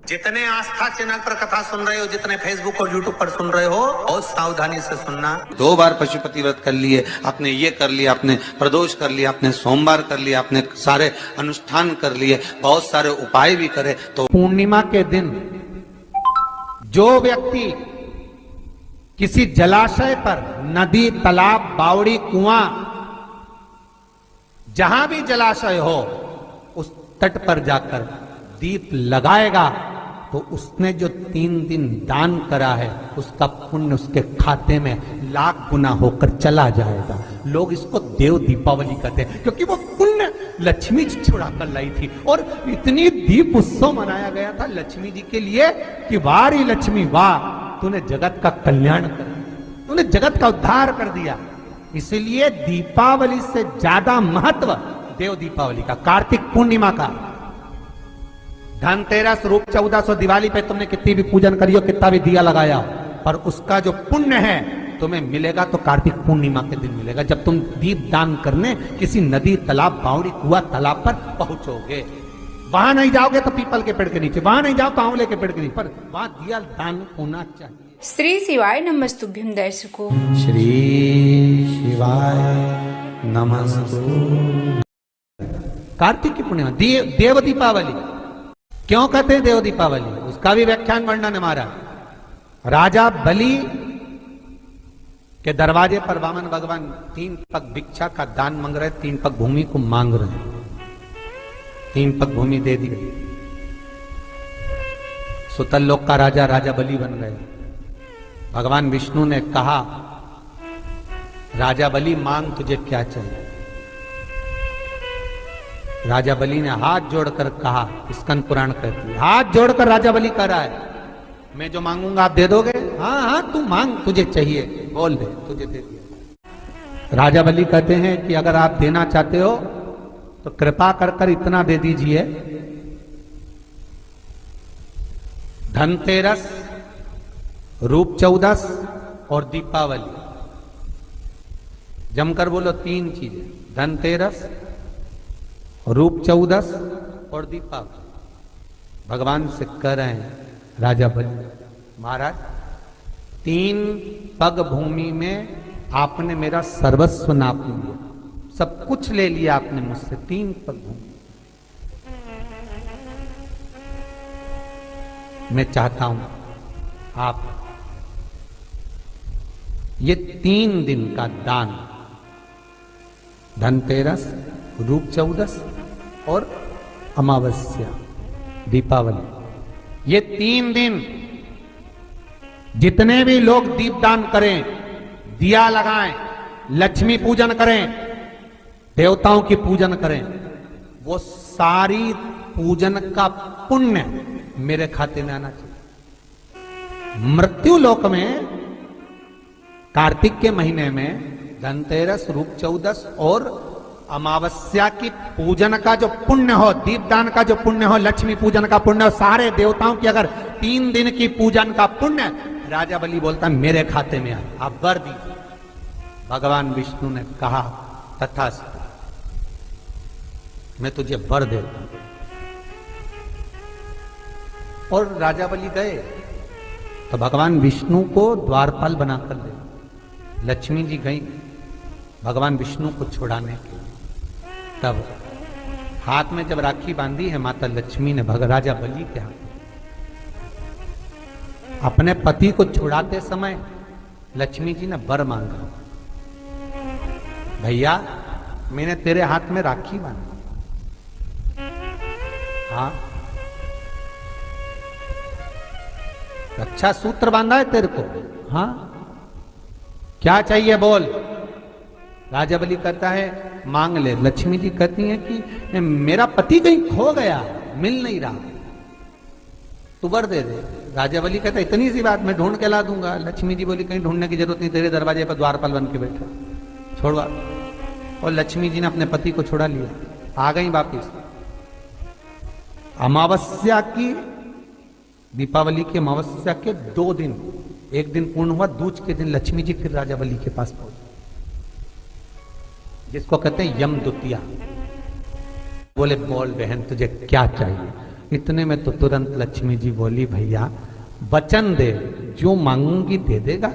जितने आस्था चैनल पर कथा सुन रहे हो, जितने फेसबुक और यूट्यूब पर सुन रहे हो, बहुत सावधानी से सुनना। 2 बार पशुपति व्रत कर लिए आपने, ये कर लिया आपने, प्रदोष कर लिया आपने, सोमवार कर लिया आपने, सारे अनुष्ठान कर लिए, बहुत सारे उपाय भी करे, तो पूर्णिमा के दिन जो व्यक्ति किसी जलाशय पर, नदी, तालाब, बावड़ी, कुआं, जहां भी जलाशय हो, उस तट पर जाकर दीप लगाएगा तो उसने जो 3 दिन दान करा है उसका पुण्य उसके खाते में लाख गुना होकर चला जाएगा। लोग इसको देव दीपावली कहते हैं क्योंकि वो पुण्य लक्ष्मी जी छुड़ा कर लाई थी और इतनी दीप उत्सव मनाया गया था लक्ष्मी जी के लिए कि वाह रे लक्ष्मी वाह, तूने जगत का कल्याण कर दिया, तूने जगत का उद्धार कर दिया। इसलिए दीपावली से ज्यादा महत्व देव दीपावली का, कार्तिक पूर्णिमा का, धनतेरस, रूप चौदस और दिवाली पे तुमने कितनी भी पूजन करी हो, कितना भी दिया लगाया, पर उसका जो पुण्य है तुम्हें मिलेगा तो कार्तिक पूर्णिमा के दिन मिलेगा, जब तुम दीप दान करने किसी नदी, तालाब, बावड़ी, कुआं, तालाब पर पहुंचोगे। वहां नहीं जाओगे तो पीपल के पेड़ के नीचे, वहां नहीं जाओ तो आंवले के पेड़ के नीचे, पर वहां दिया दान होना चाहिए। श्री शिवाय नमस्तुभ्यम दर्शकों। श्री शिवाय नमस्तु। कार्तिक की पूर्णिमा देव दीपावली क्यों कहते हैं देव दीपावली, उसका भी व्याख्यान वर्णन हमारा। राजा बलि के दरवाजे पर वामन भगवान 3 पग भिक्षा का दान मांग रहे, 3 पग भूमि को मांग रहे, 3 पग भूमि दे दी गई। सुतल लोक का राजा राजा बलि बन गए। भगवान विष्णु ने कहा, राजा बलि मांग तुझे क्या चाहिए। राजा बलि ने हाथ जोड़कर कहा, स्कंद पुराण कहती है, हाथ जोड़कर राजा बलि कह रहा है, मैं जो मांगूंगा आप दे दोगे? हाँ हाँ तू मांग, तुझे चाहिए बोल दे, तुझे दे दिया। राजा बलि कहते हैं कि अगर आप देना चाहते हो तो कृपा कर कर इतना दे दीजिए, धनतेरस, रूप चौदस और दीपावली, जमकर बोलो 3 चीजें, धनतेरस, रूप चौदस और दीपावली। भगवान से कह रहे हैं राजा बलि, महाराज 3 पग भूमि में आपने मेरा सर्वस्व नाप लिया, सब कुछ ले लिया आपने मुझसे, 3 पग भूमि। मैं चाहता हूं आप ये 3 दिन का दान, धनतेरस, रूप चौदस और अमावस्या, दीपावली, ये 3 दिन जितने भी लोग दीपदान करें, दिया लगाएं, लक्ष्मी पूजन करें, देवताओं की पूजन करें, वो सारी पूजन का पुण्य मेरे खाते में आना चाहिए। मृत्यु लोक में कार्तिक के महीने में धनतेरस, रूप चौदस और अमावस्या की पूजन का जो पुण्य हो, दीपदान का जो पुण्य हो, लक्ष्मी पूजन का पुण्य हो, सारे देवताओं की अगर 3 दिन की पूजन का पुण्य, राजा बलि बोलता मेरे खाते में आए, आप वर दीजिए। भगवान विष्णु ने कहा तथास्तु, मैं तुझे वर देता हूं। और राजा बलि गए तो भगवान विष्णु को द्वारपाल बनाकर ले, लक्ष्मी जी गई भगवान विष्णु को छुड़ाने के लिए। तब हाथ में जब राखी बांधी है माता लक्ष्मी ने राजा बलि के हाथ, अपने पति को छुड़ाते समय लक्ष्मी जी ने वर मांगा, भैया मैंने तेरे हाथ में राखी बांधी, हाँ रक्षा सूत्र बांधा है तेरे को, हाँ क्या चाहिए बोल। राजा बलि कहता है मांग ले। लक्ष्मी जी कहती हैं कि मेरा पति कहीं खो गया, मिल नहीं रहा, तू वर दे दे। राजा बलि कहता है इतनी सी बात, मैं ढूंढ के ला दूंगा। लक्ष्मी जी बोली कहीं ढूंढने की जरूरत नहीं, तेरे दरवाजे पर द्वारपाल बन के बैठा, छोड़वा। और लक्ष्मी जी ने अपने पति को छुड़ा लिया, आ गई वापिस। अमावस्या की, दीपावली की अमावस्या के 2 दिन, एक दिन पूर्ण हुआ, दूज के दिन लक्ष्मी जी फिर राजा बलि के पास पहुंची, जिसको कहते हैं यम द्वितीया। बोले बोल बहन तुझे क्या चाहिए। इतने में तो तुरंत लक्ष्मी जी बोली, भैया वचन दे, जो मांगूंगी दे देगा।